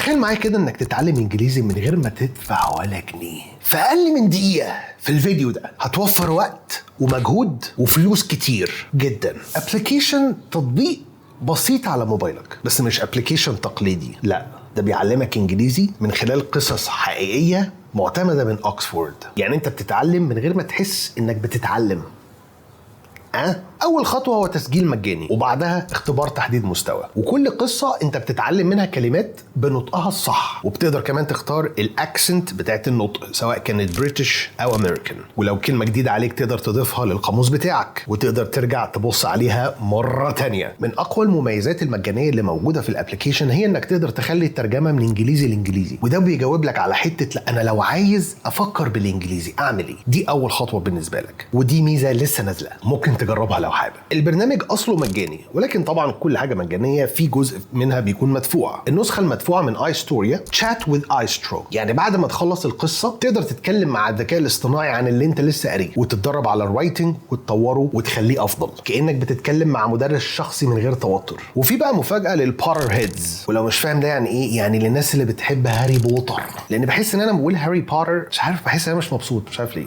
تخيل معايا كده انك تتعلم انجليزي من غير ما تدفع ولا جنيه في اقل من دقيقة. في الفيديو ده هتوفر وقت ومجهود وفلوس كتير جدا. ابلكيشن، تطبيق بسيط على موبايلك، بس مش ابلكيشن تقليدي، لا ده بيعلمك انجليزي من خلال قصص حقيقية معتمدة من اوكسفورد. يعني انت بتتعلم من غير ما تحس انك بتتعلم. اول خطوه هو تسجيل مجاني، وبعدها اختبار تحديد مستوى، وكل قصه انت بتتعلم منها كلمات بنطقها الصح، وبتقدر كمان تختار الاكسنت بتاعت النطق سواء كانت بريتش او امريكان، ولو كلمه جديده عليك تقدر تضيفها للقاموس بتاعك وتقدر ترجع تبص عليها مره تانية. من اقوى المميزات المجانيه اللي موجوده في الابلكيشن هي انك تقدر تخلي الترجمه من انجليزي لانجليزي، وده بيجاوب لك على حته لا انا لو عايز افكر بالانجليزي اعمل ايه. دي اول خطوه بالنسبه لك، ودي ميزه لسه نازله ممكن تجربها لو حابب. البرنامج اصله مجاني، ولكن طبعا كل حاجه مجانيه في جزء منها بيكون مدفوع. النسخه المدفوعه من ايستوريا تشات وذ ايسترو، يعني بعد ما تخلص القصه تقدر تتكلم مع الذكاء الاصطناعي عن اللي انت لسه قاريه، وتتدرب على الرايتنج وتطوره وتخليه افضل، كانك بتتكلم مع مدرس شخصي من غير توتر. وفي بقى مفاجاه للبوتر هيدز، ولو مش فاهم ده يعني ايه، يعني للناس اللي بتحب هاري بوتر، لان بحس ان انا بقول هاري بوتر مش عارف، بحس ان انا مش مبسوط، مش عارف ليه.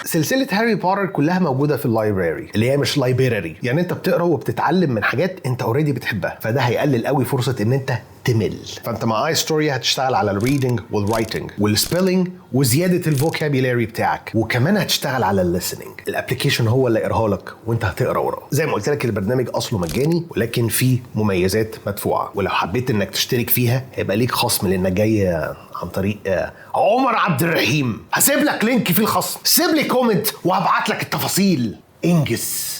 سلسلة هاري بوتر كلها موجودة في اللايبراري، اللي هي مش لايبراري، يعني انت بتقرا وبتتعلم من حاجات انت اوريدي بتحبها، فده هيقلل قوي فرصة ان انت تمل. فانت مع اي ستوري هتشتغل على الريدنج والرايتنج والسبيلنج وزيادة الفوكابيلاري بتاعك، وكمان هتشتغل على الليسننج. الابلكيشن هو اللي يقراها لك وانت هتقرا وراه. زي ما قلت لك البرنامج اصله مجاني، ولكن فيه مميزات مدفوعة، ولو حبيت انك تشترك فيها هيبقى ليك خصم لانك جاي عن طريق عمر عبد الرحيم. هسيب لك لينك فيه الخصم، سيب لي كومنت وهبعت لك التفاصيل. انجز.